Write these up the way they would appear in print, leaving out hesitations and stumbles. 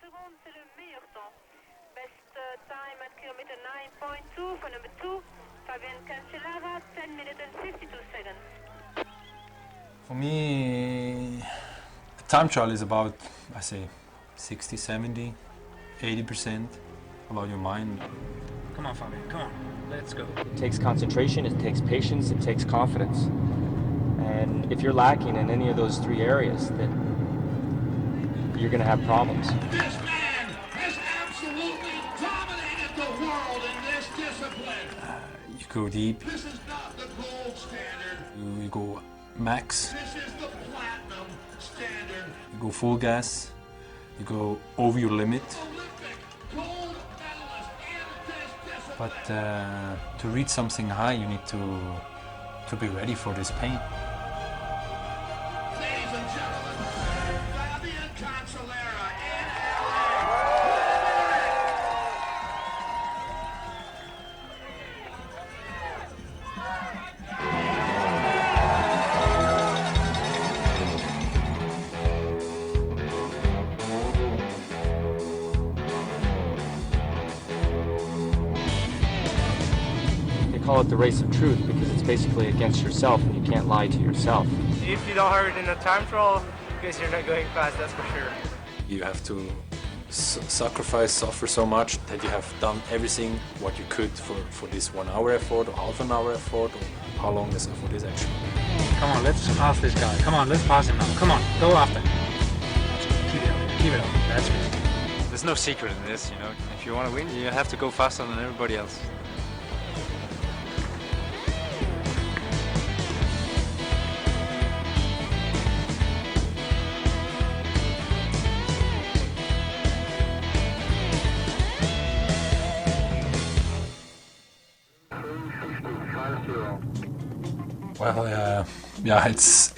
secondes, c'est le meilleur temps. Best time at kilometer 9.2 for number 2, Fabian Cancellara, 10 minutes and 52 seconds. For me, a time trial is about, I say, 60, 70, 80% about your mind. Come on, Fabian, come on, let's go. It takes concentration, it takes patience, it takes confidence. And if you're lacking in any of those three areas, then you're going to have problems. This man has absolutely dominated the world in this discipline. You go deep. This is not the gold standard. You go max. This is the platinum standard. You go full gas. You go over your limit. Olympic gold medalist in this discipline. But to reach something high, you need to be ready for this pain. Ladies and gentlemen, Fabian Cancellara in They call it the race of truth because it's basically against yourself and you can't lie to yourself. If you don't hurry in a time trial, because you're not going fast, that's for sure. You have to suffer so much that you have done everything what you could for this 1 hour effort or half an hour effort or how long this effort is actually. Come on, let's pass this guy. Come on, let's pass him now. Come on, go after. Keep it up, keep it up. That's good. There's no secret in this, you know. If you want to win, you have to go faster than everybody else. Well, yeah, it's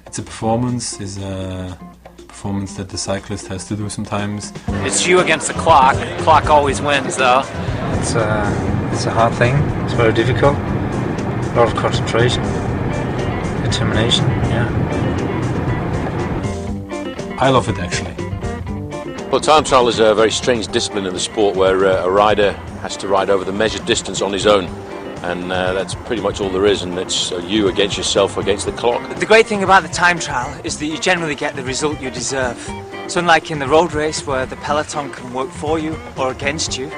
a performance. It's a performance that the cyclist has to do sometimes. It's you against the clock. The clock always wins, though. It's a hard thing. It's very difficult. A lot of concentration, determination. Yeah. I love it actually. Well, time trial is a very strange discipline in the sport where a rider has to ride over the measured distance on his own. And that's pretty much all there is, and it's you against yourself against the clock. The great thing about the time trial is that you generally get the result you deserve. So unlike in the road race where the peloton can work for you or against you,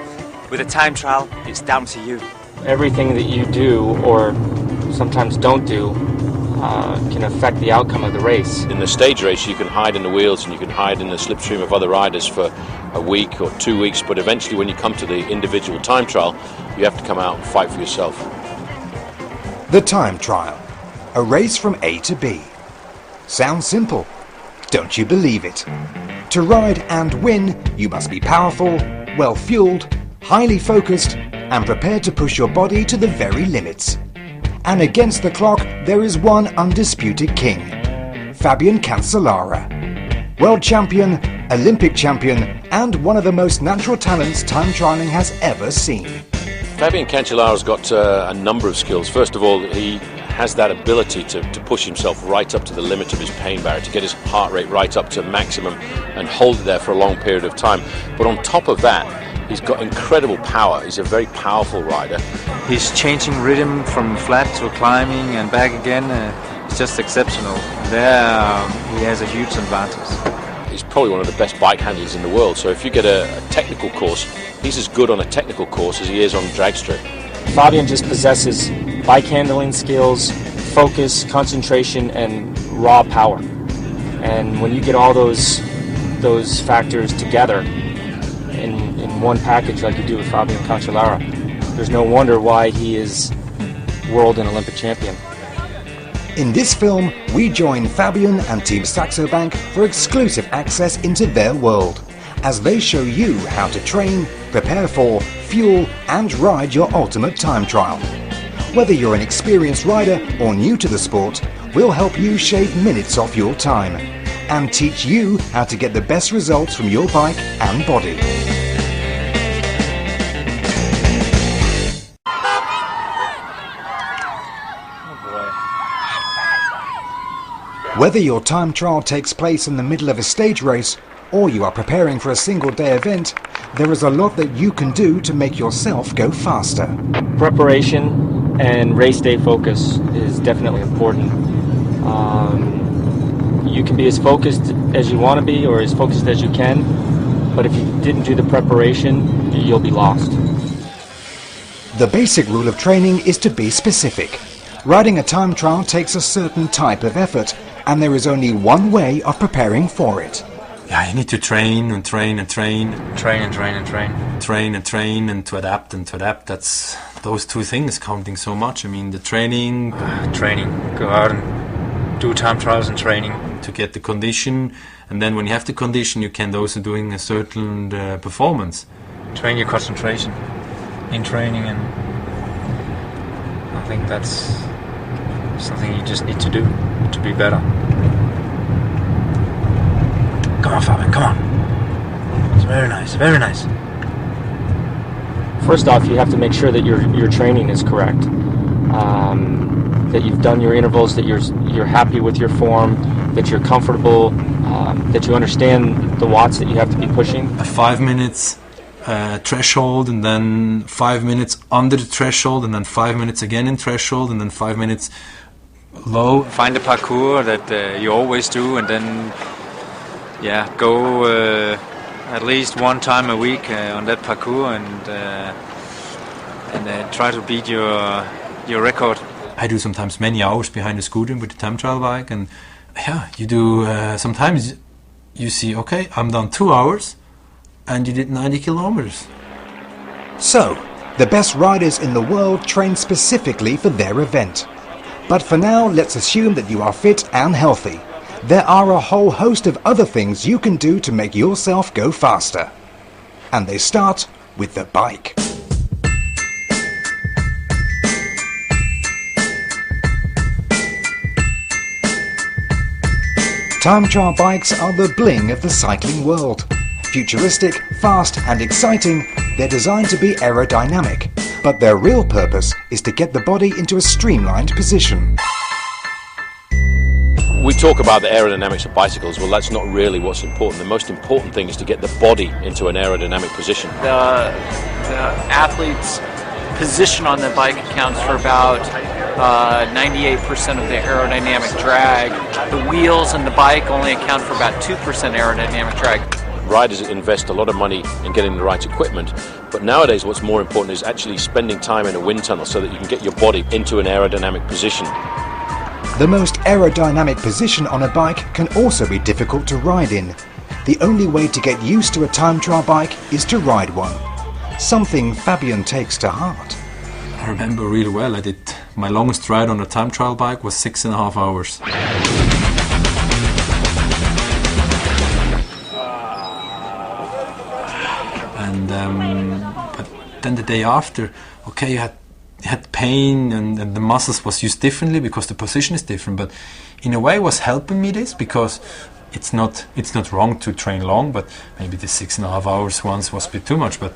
with a time trial, it's down to you. Everything that you do or sometimes don't do can affect the outcome of the race. In the stage race, you can hide in the wheels and you can hide in the slipstream of other riders for a week or 2 weeks, but eventually when you come to the individual time trial, you have to come out and fight for yourself. The time trial. A race from A to B. Sounds simple. Don't you believe it? To ride and win, you must be powerful, well-fueled, highly focused, and prepared to push your body to the very limits. And against the clock, there is one undisputed king, Fabian Cancellara. World champion, Olympic champion, and one of the most natural talents time trialing has ever seen. Fabian Cancellara's got a number of skills. First of all, he has that ability to push himself right up to the limit of his pain barrier, to get his heart rate right up to maximum and hold it there for a long period of time. But on top of that, he's got incredible power. He's a very powerful rider. He's changing rhythm from flat to climbing and back again. It's just exceptional. There, he has a huge advantage. He's probably one of the best bike handlers in the world. So if you get a technical course, he's as good on a technical course as he is on drag strip. Fabian just possesses bike handling skills, focus, concentration, and raw power. And when you get all those factors together in one package like you do with Fabian Cancellara, there's no wonder why he is world and Olympic champion. In this film, we join Fabian and Team Saxo Bank for exclusive access into their world, as they show you how to train, prepare for, fuel, and ride your ultimate time trial. Whether you're an experienced rider or new to the sport, we'll help you shave minutes off your time and teach you how to get the best results from your bike and body. Whether your time trial takes place in the middle of a stage race or you are preparing for a single-day event, there is a lot that you can do to make yourself go faster. Preparation and race day focus is definitely important. You can be as focused as you want to be or as focused as you can, but if you didn't do the preparation, you'll be lost. The basic rule of training is to be specific. Riding a time trial takes a certain type of effort, and there is only one way of preparing for it. Yeah, you need to train and train and train. Train and train and train. Train and train and to adapt and to adapt. That's those two things counting so much. I mean, the training. Training. Go out and do time trials and training. To get the condition, and then when you have the condition, you can also doing a certain performance. Train your concentration in training, and I think that's something you just need to do to be better. Come on, Fabian, come on. It's very nice, very nice. First off, you have to make sure that your training is correct. That you've done your intervals, that you're happy with your form, that you're comfortable, that you understand the watts that you have to be pushing. A 5 minutes threshold, and then 5 minutes under the threshold, and then 5 minutes again in threshold, and then 5 minutes low. Find a parkour that you always do, and then go at least one time a week on that parkour, and try to beat your record. I do sometimes many hours behind the scooter with the time trial bike, and you do sometimes you see, okay, I'm done 2 hours and you did 90 kilometers. So, the best riders in the world train specifically for their event. But for now, let's assume that you are fit and healthy. There are a whole host of other things you can do to make yourself go faster. And they start with the bike. Time trial bikes are the bling of the cycling world. Futuristic, fast and exciting, they're designed to be aerodynamic, but their real purpose is to get the body into a streamlined position. We talk about the aerodynamics of bicycles. Well, that's not really what's important. The most important thing is to get the body into an aerodynamic position. The athlete's position on the bike accounts for about 98% of the aerodynamic drag. The wheels and the bike only account for about 2% aerodynamic drag. Riders invest a lot of money in getting the right equipment, but nowadays what's more important is actually spending time in a wind tunnel so that you can get your body into an aerodynamic position. The most aerodynamic position on a bike can also be difficult to ride in. The only way to get used to a time trial bike is to ride one. Something Fabian takes to heart. I remember really well, my longest ride on a time trial bike was 6.5 hours. And but then the day after, okay, you had pain and the muscles was used differently because the position is different, but in a way it was helping me this, because it's not wrong to train long, but maybe the 6.5 hours once was a bit too much, but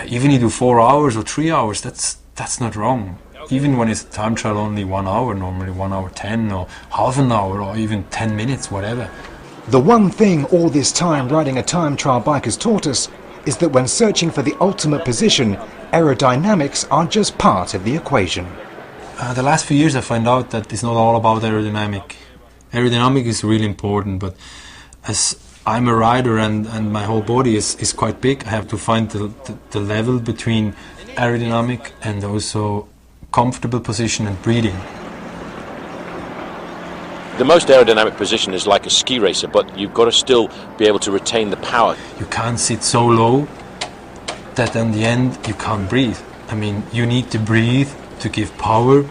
even you do 4 hours or 3 hours, that's not wrong. Even when it's a time trial only 1 hour, normally 1 hour 10 or half an hour or even 10 minutes, whatever. The one thing all this time riding a time trial bike has taught us is that when searching for the ultimate position, aerodynamics are just part of the equation. The last few years I find out that it's not all about aerodynamic. Aerodynamic is really important, but as I'm a rider and my whole body is quite big, I have to find the level between aerodynamic and also comfortable position and breathing. The most aerodynamic position is like a ski racer, but you've got to still be able to retain the power. You can't sit so low that in the end you can't breathe. I mean, you need to breathe to give power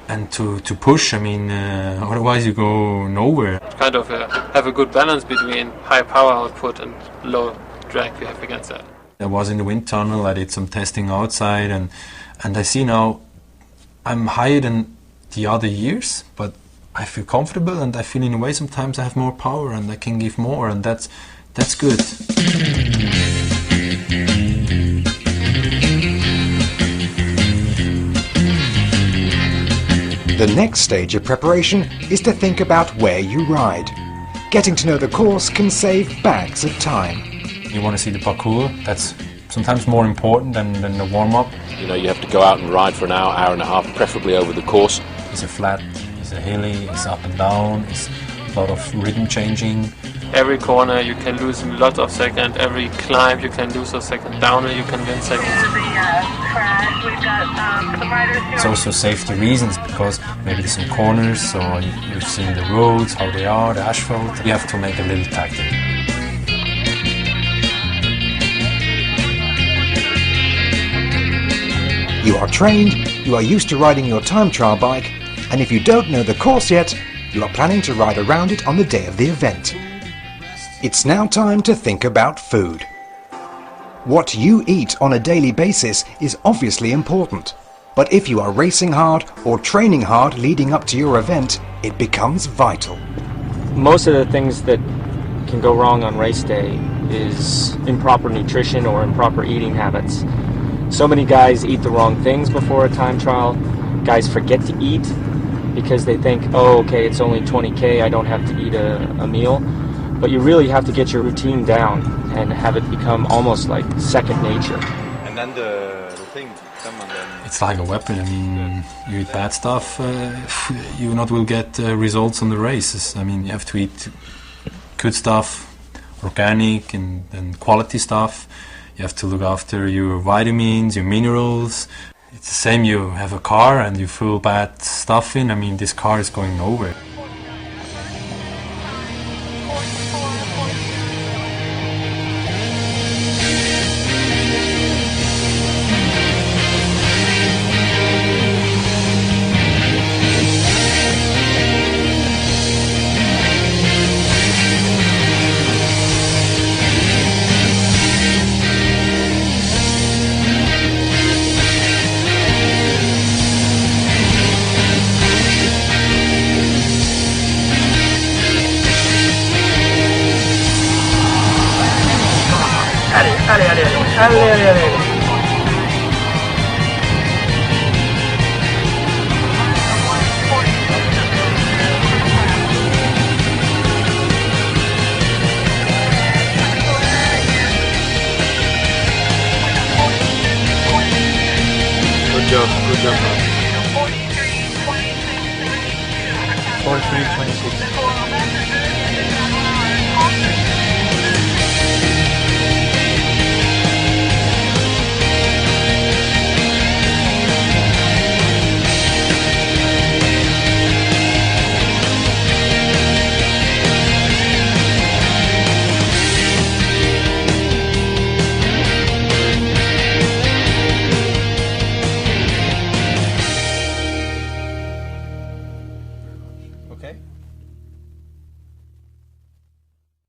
and to push. I mean, otherwise you go nowhere. Kind of have a good balance between high power output and low drag you have against that. I was in the wind tunnel, I did some testing outside, and I see now I'm higher than the other years, but I feel comfortable, and I feel in a way sometimes I have more power and I can give more, and that's good. The next stage of preparation is to think about where you ride. Getting to know the course can save bags of time. You want to see the parkour, that's sometimes more important than the warm-up. You know, you have to go out and ride for an hour, hour and a half, preferably over the course. It's a flat, it's a hilly, it's up and down, it's a lot of rhythm changing. Every corner you can lose a lot of seconds, every climb you can lose a second, downhill you can win seconds. It's also safety reasons, because maybe there's some corners, or you've seen the roads, how they are, the asphalt. You have to make a little tactic. You are trained, you are used to riding your time trial bike, and if you don't know the course yet, you are planning to ride around it on the day of the event. It's now time to think about food. What you eat on a daily basis is obviously important, but if you are racing hard or training hard leading up to your event, it becomes vital. Most of the things that can go wrong on race day is improper nutrition or improper eating habits. So many guys eat the wrong things before a time trial. Guys forget to eat because they think, oh, okay, it's only 20K, I don't have to eat a meal. But you really have to get your routine down and have it become almost like second nature. And then the thing come and then... It's like a weapon. I mean, you eat bad stuff, you not will get results on the races. I mean, you have to eat good stuff, organic and quality stuff. You have to look after your vitamins, your minerals. It's the same, you have a car and you fill bad stuff in. I mean, this car is going nowhere. Good job, good job. 43.26. Okay.